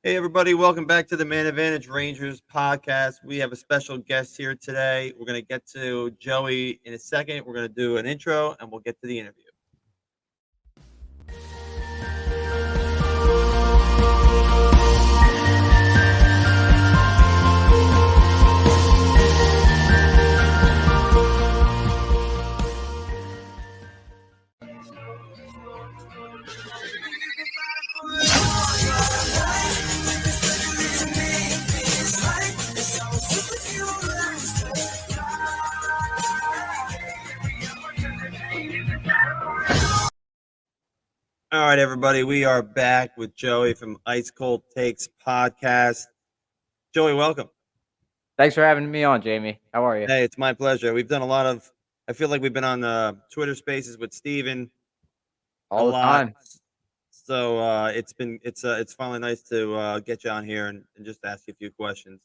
Hey, everybody, welcome back to the Man Advantage Rangers podcast. We have a special guest here today. We're going to get to Joey in a second. We're going to do an intro and we'll get to the interview. All right, everybody, we are back with Joey from Ice Cold Takes podcast. Joey, welcome. Thanks for having me on, Jamie. How are you? Hey, it's my pleasure. We've done I feel like we've been on Twitter Spaces with Steven a All the lot. time. So it's finally nice to get you on here and just ask you a few questions.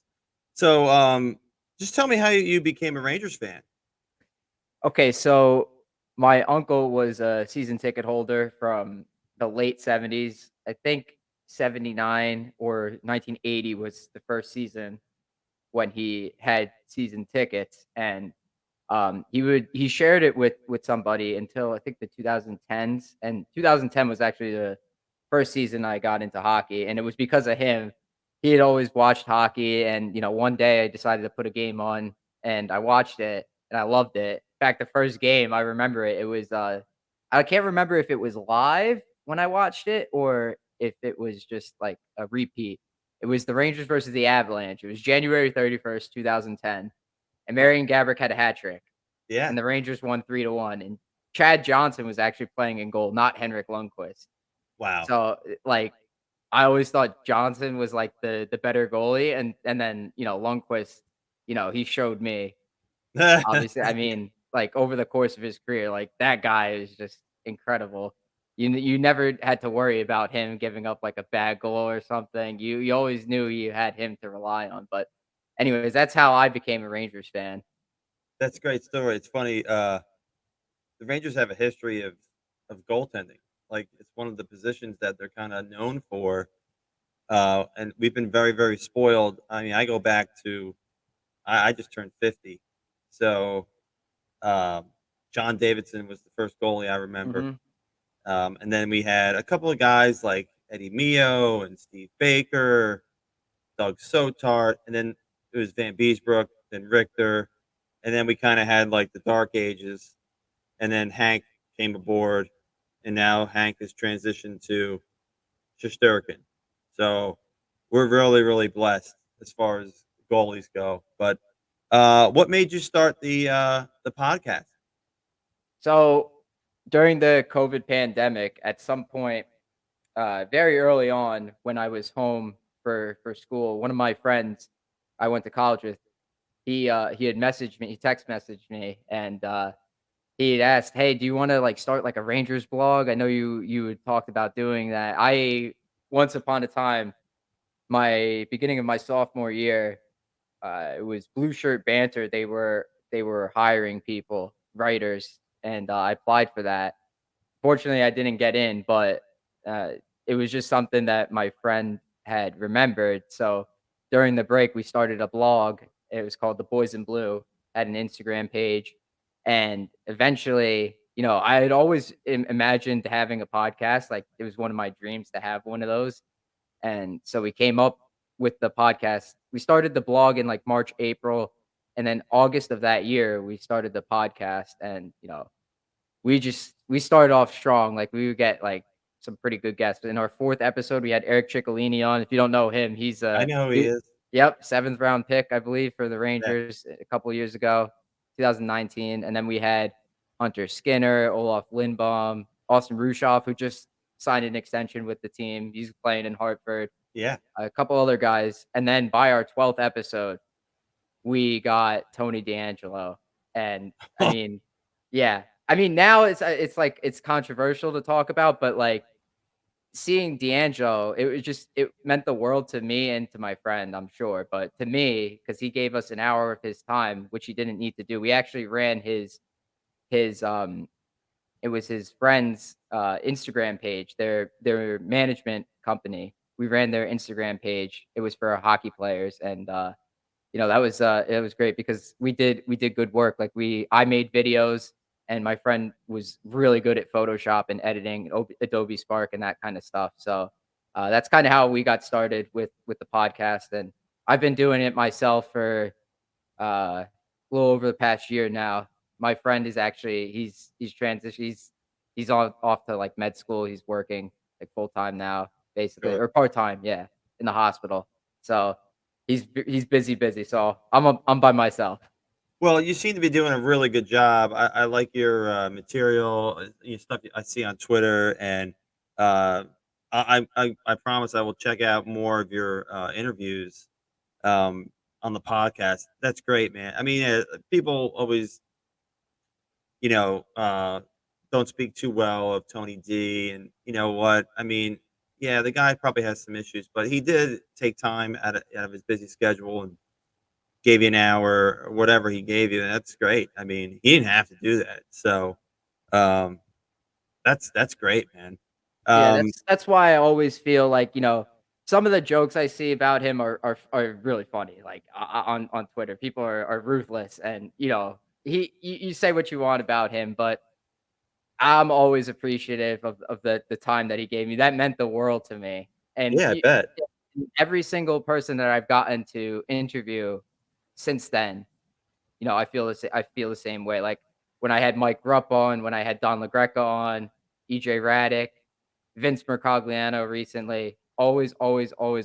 So just tell me how you became a Rangers fan. Okay, so my uncle was a season ticket holder from the late 70s. I think 79 or 1980 was the first season when he had season tickets, and he shared it with somebody until I think the 2010s, and 2010 was actually the first season I got into hockey, and it was because of him. He had always watched hockey, and one day I decided to put a game on, and I watched it, and I loved it. In fact, the first game I remember it. It was I can't remember if it was live when I watched it or if it was just like a repeat. It was the Rangers versus the Avalanche. It was January 31st, 2010, and Marion Gaborik had a hat trick, Yeah. and the Rangers won 3-1. And Chad Johnson was actually playing in goal, not Henrik Lundqvist. Wow. So like I always thought Johnson was like the better goalie, and then Lundqvist, he showed me. Obviously, I mean, like over the course of his career, like that guy is just incredible. You never had to worry about him giving up like a bad goal or something. You always knew you had him to rely on. But anyways, that's how I became a Rangers fan. That's a great story. It's funny. The Rangers have a history of goaltending. Like it's one of the positions that they're kind of known for. And we've been very, very spoiled. I mean, I go back to I just turned 50, so um, John Davidson was the first goalie I remember. Hmm. And then we had a couple of guys like Eddie Mio and Steve Baker, Doug Sotart, and then it was Van Beesbrook, then Richter, and then we kind of had like the dark ages, and then Hank came aboard, and now Hank has transitioned to Shesterkin. So we're really, really blessed as far as goalies go. But what made you start the podcast? So during the COVID pandemic, at some point, very early on, when I was home for school, one of my friends I went to college with, he had messaged me, he text messaged me, and he had asked, "Hey, do you want to like start like a Rangers blog? I know you had talked about doing that." I once upon a time, my beginning of my sophomore year, it was Blue Shirt Banter. They were hiring people, writers, and I applied for that. Fortunately, I didn't get in, but uh, it was just something that my friend had remembered. So during the break, we started a blog. It was called The Boys in Blue. Had an Instagram page, and eventually, I had always imagined having a podcast. Like it was one of my dreams to have one of those, and so we came up with the podcast. We started the blog in like March, April, and then August of that year, we started the podcast. And we started off strong. Like we would get like some pretty good guests. In our fourth episode, we had Eric Ciccolini on. If you don't know him, he's I know who he is. yep, seventh round pick, I believe, for the Yeah. Rangers a couple years ago, 2019. And then we had Hunter Skinner, Olaf Lindbaum, Austin Rushoff, who just signed an extension with the team. He's playing in Hartford. Yeah. A couple other guys, and then by our 12th episode, we got Tony D'Angelo. And I mean, yeah. I mean, now it's like it's controversial to talk about, but like seeing D'Angelo, it meant the world to me and to my friend, I'm sure. But to me, because he gave us an hour of his time, which he didn't need to do. We actually ran his it was his friend's Instagram page, their management company. we ran their Instagram page. It was for our hockey players, and that was it was great because we did good work. Like I made videos, and my friend was really good at Photoshop and editing, Adobe Spark, and that kind of stuff. So that's kind of how we got started with the podcast, and I've been doing it myself for a little over the past year now. My friend is actually he's transitioned. He's on off to like med school. He's working like full time now, basically, Sure. or part time. Yeah, in the hospital. So he's busy. So I'm by myself. Well, you seem to be doing a really good job. I like your material, your stuff I see on Twitter, and uh, I promise I will check out more of your interviews um, on the podcast. That's great, man. I mean, people always, you know, don't speak too well of Tony D. And you know what? I mean, yeah, the guy probably has some issues, but he did take time out of his busy schedule and gave you an hour or whatever he gave you. And that's great. I mean, he didn't have to do that. So um, that's great, man. Yeah, Um, that's why I always feel like, some of the jokes I see about him are really funny. Like on Twitter, people are ruthless, and you say what you want about him, but I'm always appreciative of the time that he gave me. That meant the world to me. And yeah, I bet. every single person that I've gotten to interview since then, I feel the same way. Like when I had Mike Rupp on, when I had Don LaGreca on, EJ Radick, Vince Mercogliano recently. Always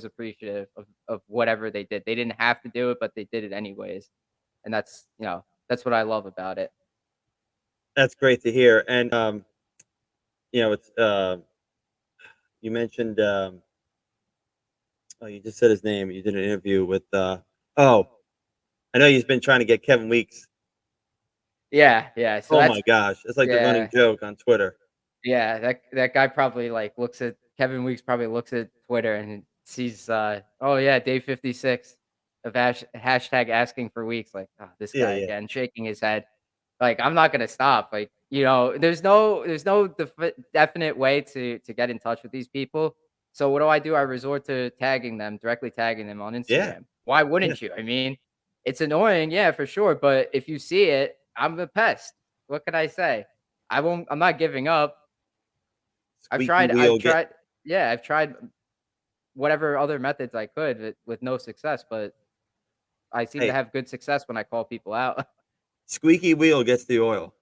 appreciative of whatever they did. They didn't have to do it, but they did it anyways. And that's what I love about it. That's great to hear. And it's you mentioned oh, you just said his name. You did an interview with oh, I know he's been trying to get Kevin Weeks. Yeah. So Oh that's my gosh, it's like the running yeah. joke on Twitter. Yeah, that guy probably, like, looks at Kevin Weeks probably looks at Twitter and sees, "Oh, yeah, day 56 of hashtag asking for Weeks," like, "Oh, this Yeah, guy yeah, again," shaking his head. Like, I'm not gonna stop, like, there's no definite way to get in touch with these people. So what do? I resort to directly tagging them on yeah, Instagram. Why yeah. wouldn't you? I mean, it's annoying, yeah, for sure, but if you see it, I'm a pest. What can I say? I'm not giving up. I've Squeaky tried I've wheel get. tried yeah, I've tried whatever other methods I could with no success, but I seem to Hey, have good success when I call people out. squeaky wheel gets the oil.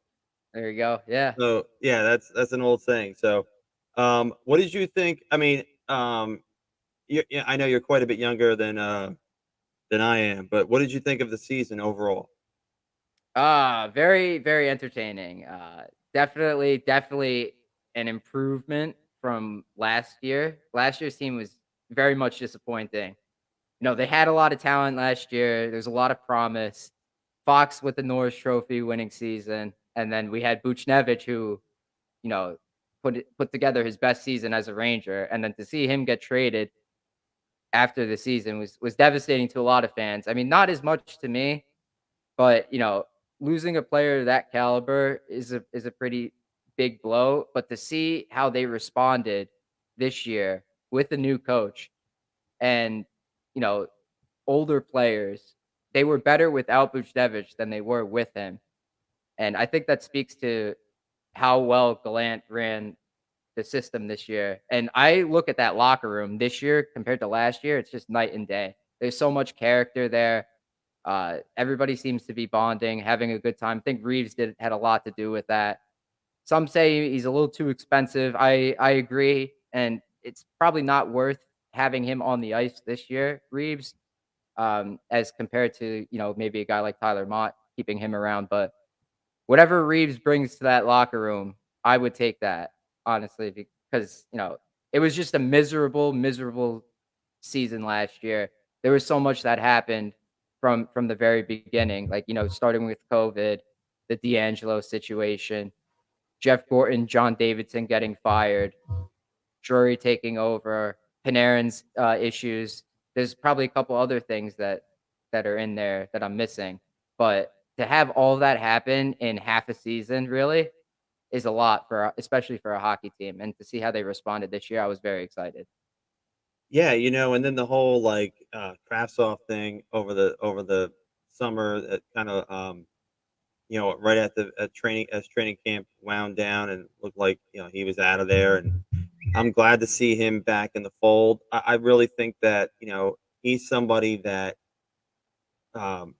There you go. Yeah. So yeah, that's an old saying. So, what did you think? I mean, yeah, I know you're quite a bit younger than I am, but what did you think of the season overall? Very, very entertaining. Definitely an improvement from last year. Last year's team was very much disappointing. They had a lot of talent last year. There's a lot of promise. Fox with the Norris Trophy winning season, and then we had Buchnevich who, you know, put together his best season as a Ranger, and then to see him get traded after the season was devastating to a lot of fans. I mean, not as much to me, but losing a player of that caliber is a pretty big blow. But to see how they responded this year with the new coach and you know older players, they were better without Buchnevich than they were with him, and I think that speaks to how well Gallant ran the system this year. And I look at that locker room this year compared to last year, it's just night and day. There's so much character there. Everybody seems to be bonding, having a good time. I think Reeves had a lot to do with that. Some say he's a little too expensive. I agree, and it's probably not worth having him on the ice this year, Reeves, as compared to maybe a guy like Tyler Mott, keeping him around. But whatever Reeves brings to that locker room, I would take that, honestly, because, it was just a miserable season last year. There was so much that happened from the very beginning, like, starting with COVID, the D'Angelo situation, Jeff Gorton, John Davidson getting fired, Drury taking over, Panarin's issues. There's probably a couple other things that are in there that I'm missing, but to have all that happen in half a season really is a lot especially for a hockey team, and to see how they responded this year, I was very excited. Yeah, and then the whole like Krasov thing over the summer that kind of right at the training as training camp wound down and looked like he was out of there, and I'm glad to see him back in the fold. I really think that he's somebody that um,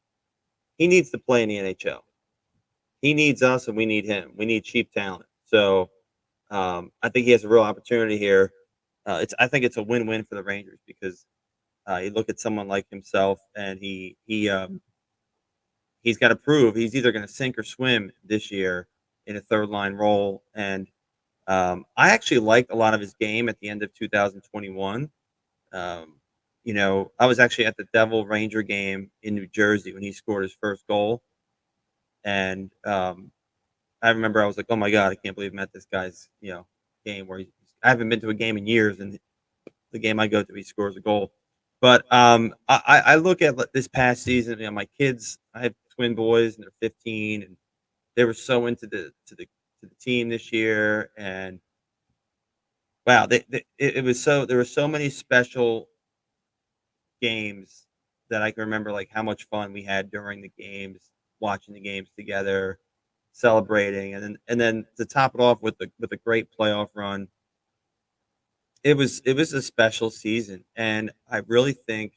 he needs to play in the NHL. He needs us, and we need him. We need cheap talent. So I think he has a real opportunity here. I think it's a win-win for the Rangers because you look at someone like himself, and he's got to prove he's either going to sink or swim this year in a third line role. And I actually liked a lot of his game at the end of 2021. Um, I was actually at the Devil Ranger game in New Jersey when he scored his first goal, and I remember I was like, "Oh my god, I can't believe I'm at this guy's game where I haven't been to a game in years, and the game I go to, he scores a goal." But I look at this past season. My kids, I have twin boys, and they're 15, and they were so into the team this year, and wow, it was so there were so many special games that I can remember, like how much fun we had during the games, watching the games together, celebrating, and then to top it off with a great playoff run. It was a special season, and I really think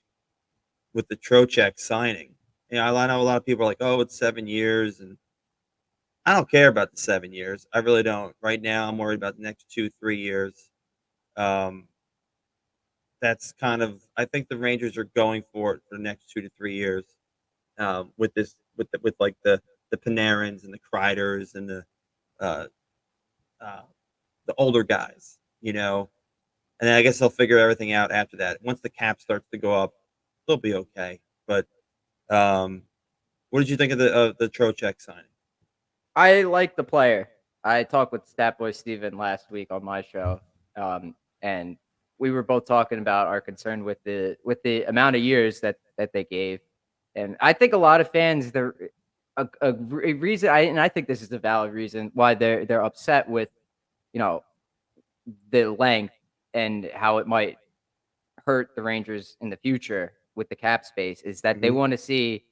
with the Trocheck signing, I know a lot of people are like, "Oh, it's 7 years," and I don't care about the 7 years. I really don't. Right now, I'm worried about the next 2, 3 years. Um, that's kind of I think the Rangers are going for it for the next 2 to 3 years. With this with like the Panarins and the Kreiders and uh, uh, the older guys, and then I guess they'll figure everything out after that. Once the cap starts to go up, they'll be okay. But um, what did you think of the Trocheck signing? I like the player. I talked with Statboy Steven last week on my show, and we were both talking about our concern with the amount of years that they gave, and I think a lot of fans they're a reason I think this is a valid reason why they're upset with you know the length and how it might hurt the Rangers in the future with the cap space is that they Hmm. want to see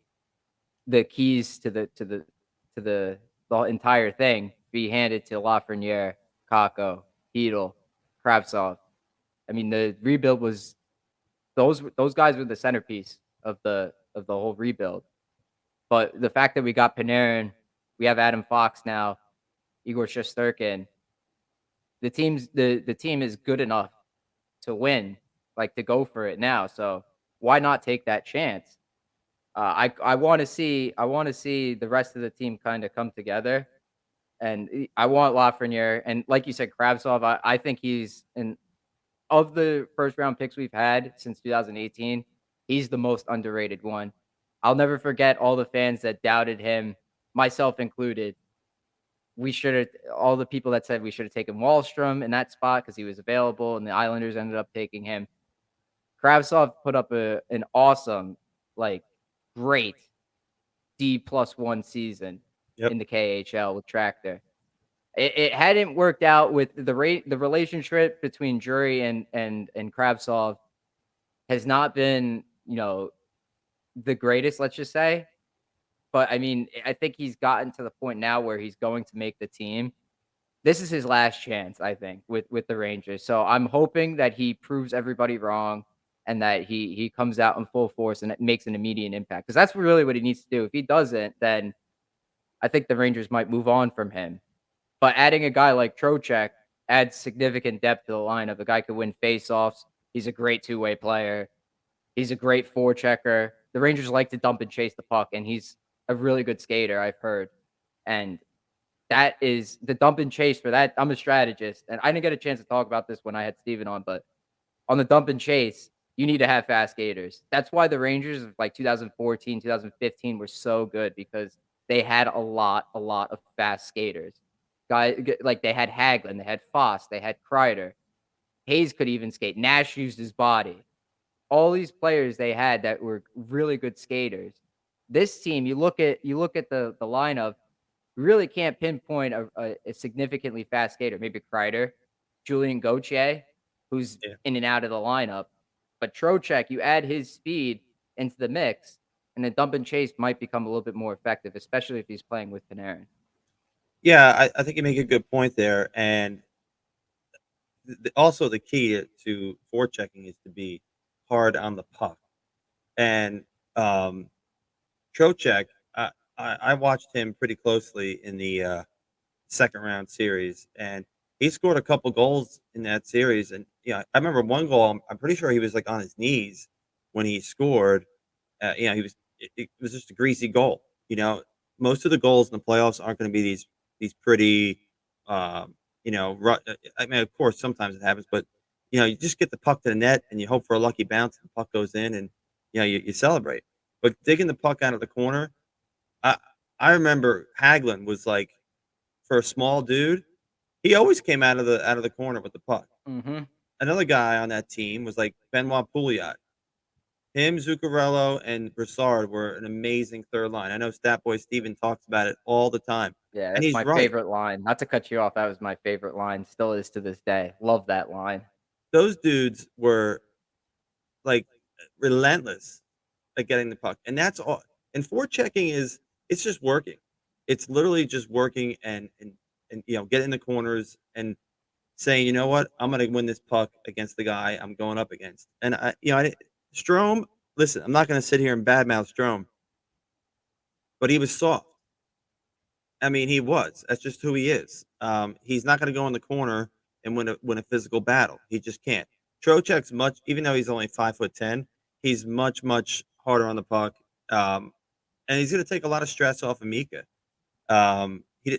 the keys to the entire thing be handed to Lafreniere, Kako, Heedle, Kravtsov. I mean, the rebuild was those guys were the centerpiece of the whole rebuild. But the fact that we got Panarin, we have Adam Fox now, Igor Shesterkin, the team is good enough to win, like to go for it now. So why not take that chance? I want to see the rest of the team kind of come together, and I want Lafreniere and like you said, Kravtsov. I think he's in of the first round picks we've had since 2018. He's the most underrated one. I'll never forget all the fans that doubted him, myself included. We should have all the people that said we should have taken Wallstrom in that spot because he was available, and the Islanders ended up taking him. Kravtsov put up an awesome, like, great D+1 season Yep. in the KHL with Tractor. It hadn't worked out with the relationship between Drury and Kravtsov has not been, the greatest, let's just say. But I mean, I think he's gotten to the point now where he's going to make the team. This is his last chance, I think, with the Rangers. So I'm hoping that he proves everybody wrong and that he comes out in full force and it makes an immediate impact. Because that's really what he needs to do. If he doesn't, then I think the Rangers might move on from him. But adding a guy like Trocheck adds significant depth to the lineup. The guy could win faceoffs. He's a great two-way player. He's a great forechecker. The Rangers like to dump and chase the puck, and he's a really good skater, I've heard. And that is the dump and chase for that. I'm a strategist, and I didn't get a chance to talk about this when I had Steven on, but on the dump and chase, you need to have fast skaters. That's why the Rangers of like 2014, 2015 were so good because they had a lot of fast skaters. Like they had Hagelin, they had Foss, they had Kreider. Hayes could even skate. Nash used his body. All these players they had that were really good skaters. This team, you look at the lineup, you really can't pinpoint a significantly fast skater. Maybe Kreider, Julian Gauthier, who's Yeah. in and out of the lineup. But Trocheck, you add his speed into the mix, and then dump and chase might become a little bit more effective, especially if he's playing with Panarin. Yeah, I think you make a good point there, and also the key to forechecking is to be hard on the puck. And um, Trocheck, I watched him pretty closely in the second round series, and he scored a couple goals in that series. And yeah, I remember one goal. I'm pretty sure he was like on his knees when he scored. He was. It was just a greasy goal. Most of the goals in the playoffs aren't going to be these pretty. Um, I mean, of course, sometimes it happens, but you just get the puck to the net and you hope for a lucky bounce. And the puck goes in, and you celebrate. But digging the puck out of the corner, I I remember Hagelin was like for a small dude, he always came out of the corner with the puck. Mhm. Another guy on that team was like Benoit Pouliot. Him, Zuccarello, and Brassard were an amazing third line. I know Statboy Steven talks about it all the time, Yeah, and that's he's my right. favorite line. Not to cut you off, that was my favorite line, still is to this day. Love that line. Those dudes were like relentless at getting the puck, and that's all. And forechecking it's just working. It's literally just working and getting the corners and saying, you know what, I'm going to win this puck against the guy I'm going up against. And Strome. Listen, I'm not going to sit here and badmouth Strome, but he was soft. I mean, he was. That's just who he is. He's not going to go in the corner and win a physical battle. He just can't. Trocheck's much, even though he's only 5'10", he's much harder on the puck, um, and he's going to take a lot of stress off of Mika.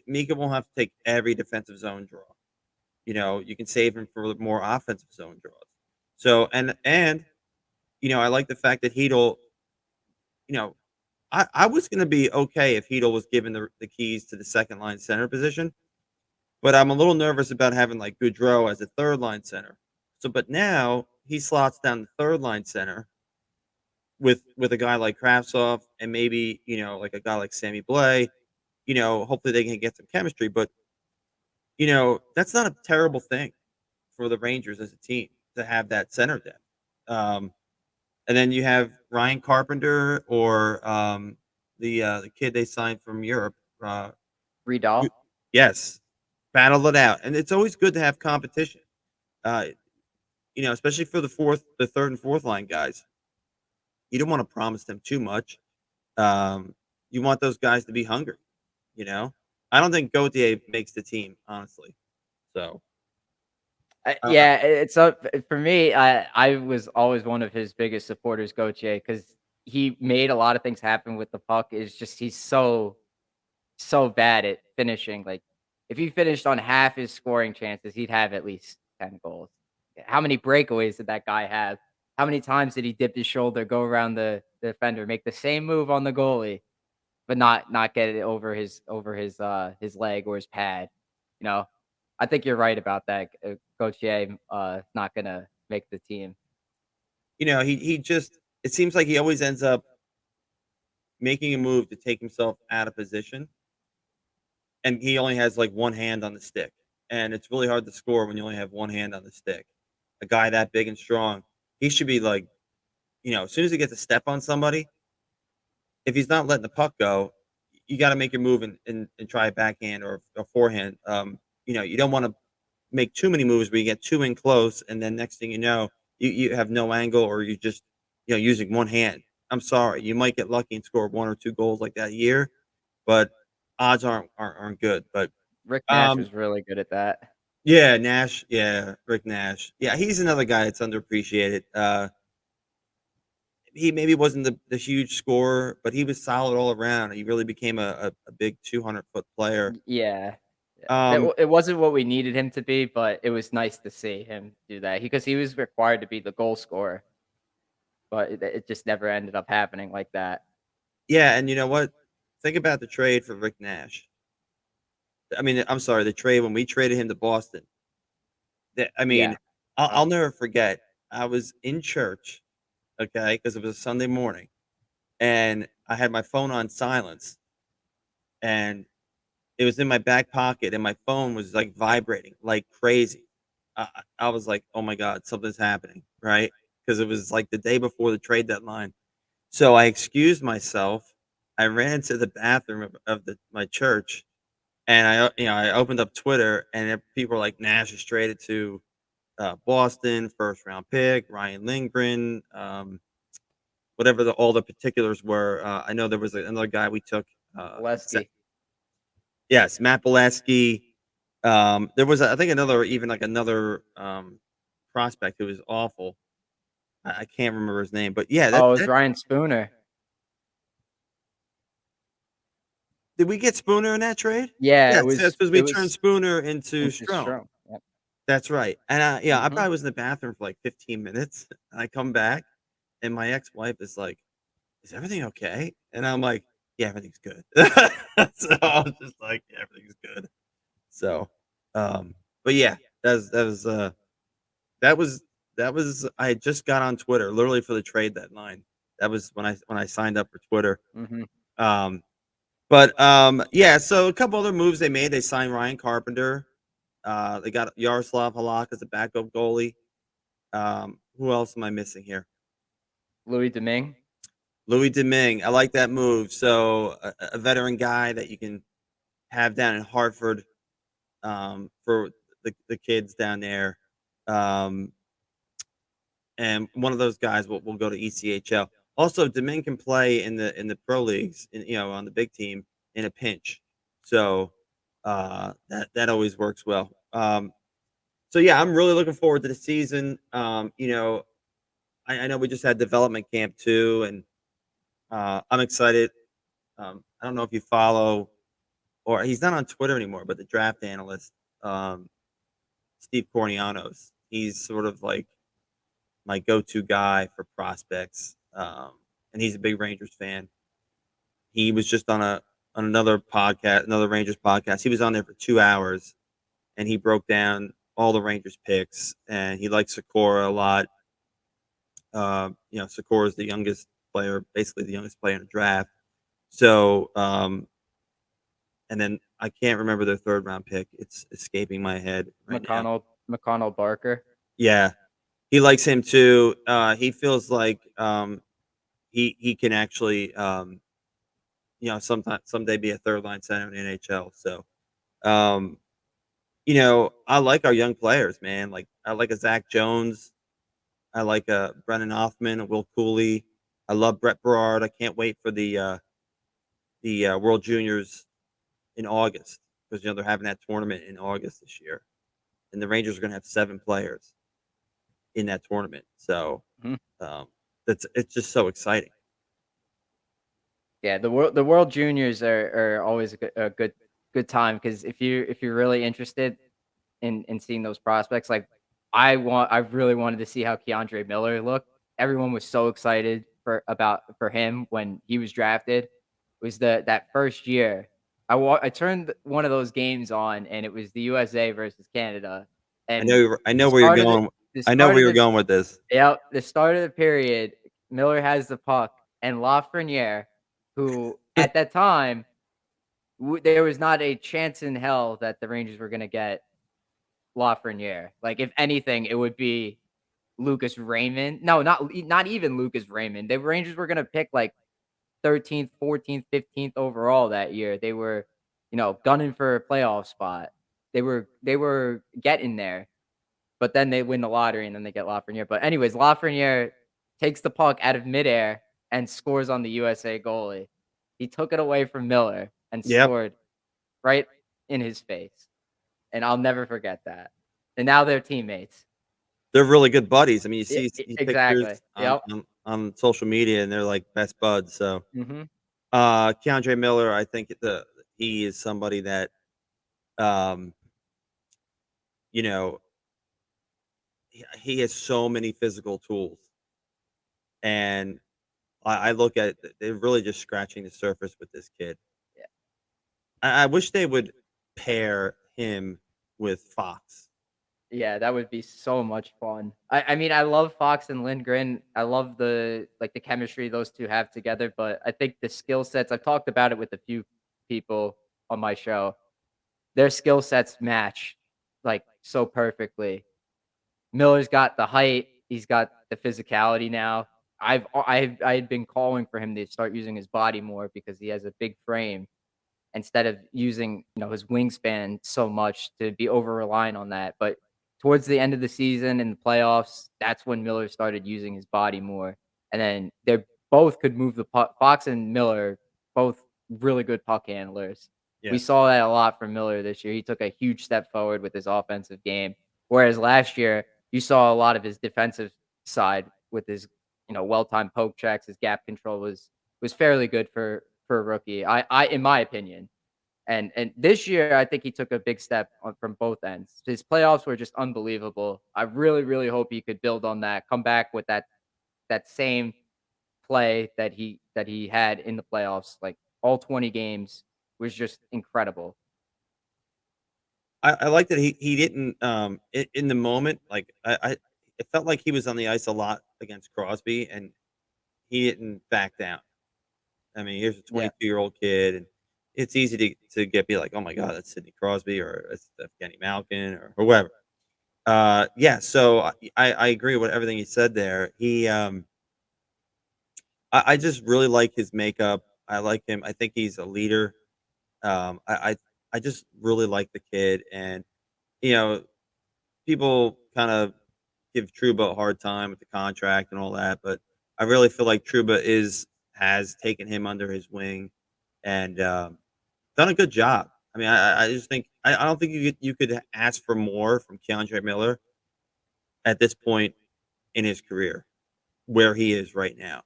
Mika won't have to take every defensive zone draw. You can save him for more offensive zone draws. So I like the fact that Heedle, you know, I was gonna be okay if Heedle was given the keys to the second line center position, but I'm a little nervous about having like Goudreau as a third line center. But now he slots down the third line center with a guy like Kravtsov and maybe like a guy like Sammy Blay. Hopefully they can get some chemistry, but that's not a terrible thing for the Rangers as a team to have that center depth. Um, and then you have Ryan Carpenter or the kid they signed from Europe. Redal. Gu- yes, battle it out, and it's always good to have competition. Uh, especially for the third and fourth line guys. You don't want to promise them too much. Um, you want those guys to be hungry. You know, I don't think Gauthier makes the team honestly. So uh, Yeah, it's up for me. I was always one of his biggest supporters, Gauthier, because he made a lot of things happen with the puck. It's just he's so bad at finishing. Like if he finished on half his scoring chances, he'd have at least 10 goals. How many breakaways did that guy have? How many times did he dip his shoulder, go around the defender, make the same move on the goalie, but not get it over his leg or his pad? You know, I think you're right about that. Gauthier, not gonna make the team. he just it seems like he always ends up making a move to take himself out of position, and he only has like one hand on the stick, and it's really hard to score when you only have one hand on the stick. A guy that big and strong, he should be like, as soon as he gets a step on somebody, if he's not letting the puck go, you got to make your move and try a backhand or a forehand. You don't want to make too many moves where you get too in close, and then next thing you know, you have no angle or you just using one hand. I'm sorry, you might get lucky and score one or two goals like that a year, but odds aren't good. But Rick Nash um, was really good at that. yeah, Nash, yeah, Rick Nash, yeah, he's another guy that's underappreciated. He maybe wasn't the huge scorer, but he was solid all around. He really became a big 200-foot player. Yeah. Yeah. Um, It wasn't what we needed him to be, but it was nice to see him do that because he was required to be the goal scorer, but it just never ended up happening like that. yeah, and you know what? Think about the trade for Rick Nash. I mean, I'm sorry, the trade when we traded him to Boston. I mean, Yeah. I'll Oh, never forget. I was in church, okay, because it was a Sunday morning, and I had my phone on silence, and it was in my back pocket, and my phone was like vibrating like crazy. I was like, "Oh my god, something's happening!" Right? because it was like the day before the trade deadline. So I excused myself. I ran to the bathroom of my church, and I opened up Twitter, and people were like, Nash is traded to Boston, first round pick, Ryan Lindgren, whatever all the particulars were. I know there was another guy we took. Lesky. Yes, Matt Bolesky. There was, I think, another prospect who was awful. I can't remember his name, but yeah, Oh, it was that Ryan Spooner. did we get Spooner in that trade? Yeah, Yes, that's because it we turned was Spooner into into Strome. Strome. Yep. That's right, and yeah, I Mhm. probably was in the bathroom for like 15 minutes, and I come back, and my ex-wife is like, "Is everything okay?" And I'm like, "Yeah, everything's good." So I was just like, "Yeah, everything's good." So, but yeah, that was that was that was I had just got on Twitter literally for the trade deadline. That was when I signed up for Twitter. Mhm. Um, but yeah, so a couple other moves they made. They signed Ryan Carpenter. They got Yaroslav Halak as a backup goalie. Who else am I missing here? Louis Domingue. Louis Domingue. I like that move. So a veteran guy that you can have down in Hartford for the kids down there. Um, and one of those guys will go to ECHL. Also, Domingue can play in the pro leagues, on the big team in a pinch. So that always works well. So yeah, I'm really looking forward to the season. I know we just had development camp too, and I'm excited. I don't know if you follow, or he's not on Twitter anymore, but the draft analyst, um, Steve Cornianos. He's sort of like my go-to guy for prospects, and he's a big Rangers fan. He was just on another podcast, another Rangers podcast. He was on there for 2 hours, and he broke down all the Rangers picks, and he likes Sakura a lot. Sakura is the youngest player, basically the youngest player in the draft. So, and then I can't remember their third round pick. It's escaping my head right now. McConnell Barker. Yeah, he likes him too. He feels like he can actually sometime someday be a third line center in the NHL. So um, I like our young players, man. Like I like a Zach Jones. I like a Brennan Hoffman, a Will Cooley. I love Brett Berard. I can't wait for the World Juniors in August because they're having that tournament in August this year, and the Rangers are going to have 7 players in that tournament. So Mhm. um, it's just so exciting. Yeah, the World Juniors are always a good time because if you're really interested in seeing those prospects, like I really wanted to see how Keandre Miller looked. Everyone was so excited for him when he was drafted. It was that first year. I turned one of those games on and it was the USA versus Canada. And I the know where you're start of the going. the I know start where of you're the going with this. Yep, the start of the period, Miller has the puck, and Lafreniere, who at that time, there was not a chance in hell that the Rangers were gonna get Lafreniere. Like, if anything, it would be Lucas Raymond. No, not even Lucas Raymond. The Rangers were gonna pick, like, 13th, 14th, 15th overall that year. They were, gunning for a playoff spot. They were getting there. But then they win the lottery and then they get Lafreniere. But anyways, Lafreniere takes the puck out of midair and scores on the USA goalie. He took it away from Miller and Yep, scored right in his face. And I'll never forget that. And now they're teammates. they're really good buddies. I mean, you Yeah, see pictures exactly. on, Yep. on social media, and they're like best buds. So, Mhm. Keandre Miller, I think he is somebody that, um, you know, he has so many physical tools, and I look at they're really just scratching the surface with this kid. Yeah. I wish they would pair him with Fox. Yeah, that would be so much fun. I mean, I love Fox and Lindgren. I love the chemistry those two have together, but I think the skill sets, I've talked about it with a few people on my show. Their skill sets match like so perfectly. Miller's got the height, He's got the physicality now. I had been calling for him to start using his body more because he has a big frame instead of using, his wingspan so much to be over reliant on that. But towards the end of the season in the playoffs, that's when Miller started using his body more. And then they both could move the puck. Fox and Miller, both really good puck handlers. Yeah. We saw that a lot from Miller this year. He took a huge step forward with his offensive game. Whereas last year, you saw a lot of his defensive side with his, well-timed poke checks. His gap control was fairly good for a rookie. I in my opinion. And this year, I think he took a big step from both ends. His playoffs were just unbelievable. I really, really hope he could build on that, come back with that same play that he had in the playoffs, like all 20 games was just incredible. I like that he didn't in the moment, like I it felt like he was on the ice a lot against Crosby, and he didn't back down. I mean, here's a Yeah. 22-year-old kid, and it's easy to be like, oh my god, that's Sidney Crosby or it's Evgeny Malkin or whoever. Yeah, so I agree with everything he said there. I just really like his makeup. I like him. I think he's a leader. I just really like the kid, and you know, people kind of give Truba a hard time with the contract and all that, but I really feel like Truba is has taken him under his wing and done a good job. I mean, I just think I don't think you could ask for more from Keandre Miller at this point in his career, where he is right now.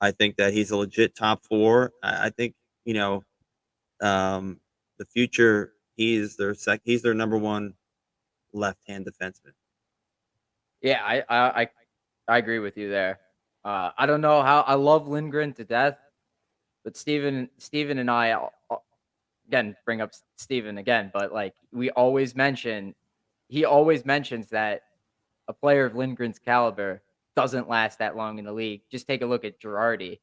I think that he's a legit top four. I think you know um, the future. He's their number one left hand defenseman. Yeah, I agree with you there. I don't know how I love Lindgren to death, but Steven and I again bring up Steven again, but like we always mention he always mentions that a player of Lindgren's caliber doesn't last that long in the league. Just take a look at Girardi,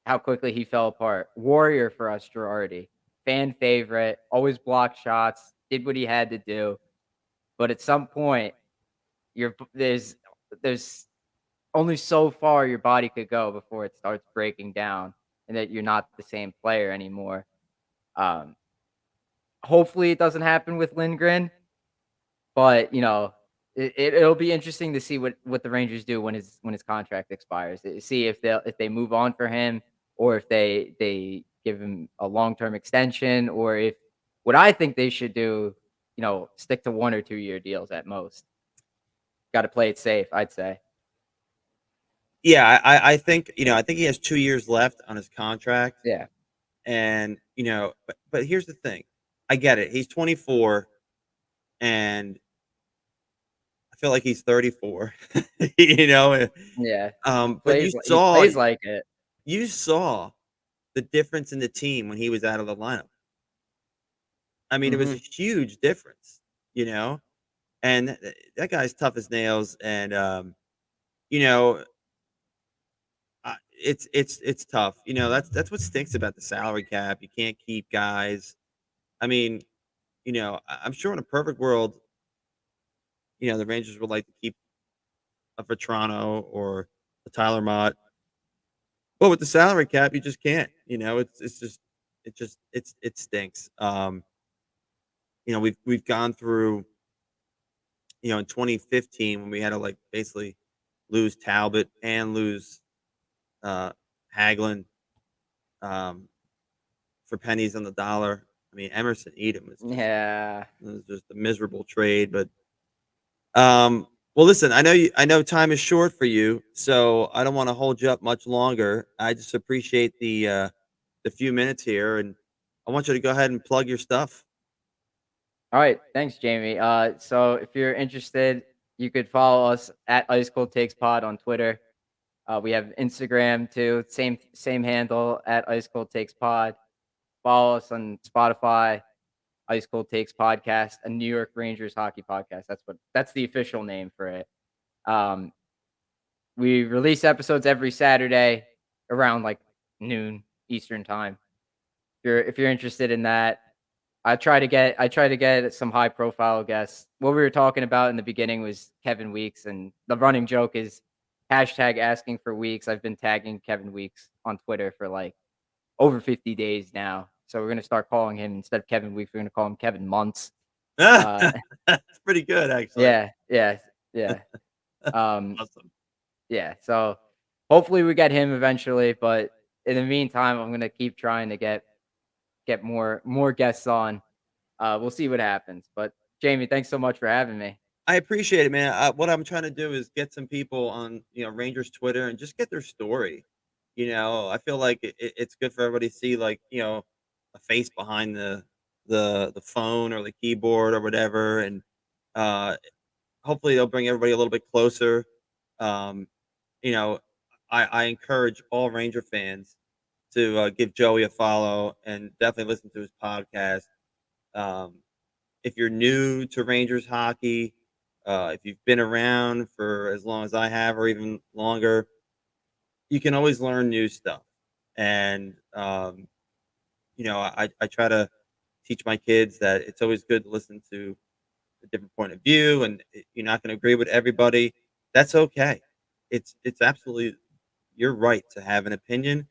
how quickly he fell apart. Warrior for us, Girardi. Fan favorite, always blocked shots, did what he had to do. But at some point, there's only so far your body could go before it starts breaking down and that you're not the same player anymore. Um, Hopefully it doesn't happen with Lindgren, but it'll be interesting to see what the Rangers do when his contract expires. See if they move on for him or if they give him a long-term extension or if what I think they should do, stick to 1 or 2 year deals at most. Got to play it safe, I'd say. Yeah, I think I think he has 2 years left on his contract, Yeah. and but here's the thing, I get it. He's 24, and I feel like he's 34. you know, Yeah. but you He saw plays like it. you saw the difference in the team when he was out of the lineup. I mean, it was a Mhm. huge difference, you know, and that guy's tough as nails, and you know, it's tough. That's what stinks about the salary cap. You can't keep guys. I mean, I'm sure in a perfect world, the Rangers would like to keep a Vetrano or a Tyler Mott, but with the salary cap, you just can't. It stinks. We've gone through, in 2015 when we had to like basically lose Talbot and lose uh Hagelin um for pennies on the dollar. I mean, Emerson Edom was just Yeah. it was just a miserable trade, but well, listen, I know time is short for you, so I don't want to hold you up much longer. I just appreciate the few minutes here, and I want you to go ahead and plug your stuff. All right. Thanks, Jamie. So if you're interested, you could follow us at Ice Cold Takes Pod on Twitter. We have Instagram too. Same handle at Ice Cold Takes Pod. Follow us on Spotify. Ice Cold Takes Podcast, a New York Rangers hockey podcast. That's the official name for it. Um, we release episodes every Saturday around like noon Eastern time. If you're interested in that, I try to get some high profile guests. What we were talking about in the beginning was Kevin Weeks, and the running joke is hashtag asking for Weeks. I've been tagging Kevin Weeks on Twitter for like over 50 days now. So we're gonna start calling him, instead of Kevin Weeks, we're gonna call him Kevin Months. Uh, That's pretty good, actually. yeah, yeah, yeah. Um, Awesome. yeah. So hopefully we get him eventually, but in the meantime, I'm gonna keep trying to get more guests on. We'll see what happens. But Jamie, thanks so much for having me. I appreciate it, man. What I'm trying to do is get some people on, Rangers Twitter and just get their story. I feel like it's good for everybody to see, like, a face behind the phone or the keyboard or whatever, and uh, hopefully they'll bring everybody a little bit closer. Um, you know, I encourage all Ranger fans to give Joey a follow and definitely listen to his podcast. Um, if you're new to Rangers hockey, if you've been around for as long as I have or even longer, you can always learn new stuff. And, I try to teach my kids that it's always good to listen to a different point of view, and you're not going to agree with everybody. That's okay. It's absolutely your right to have an opinion.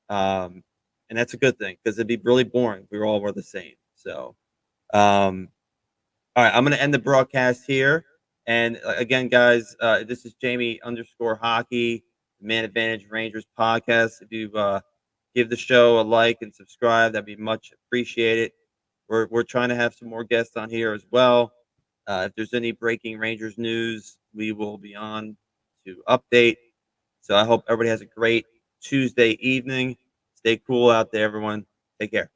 Um, and that's a good thing because it'd be really boring if we all were the same. So, um, all right, I'm going to end the broadcast here. And again, guys, this is Jamie underscore hockey, Man Advantage Rangers podcast. If you give the show a like and subscribe, that'd be much appreciated. We're trying to have some more guests on here as well. If there's any breaking Rangers news, we will be on to update. So I hope everybody has a great Tuesday evening. Stay cool out there, everyone. Take care.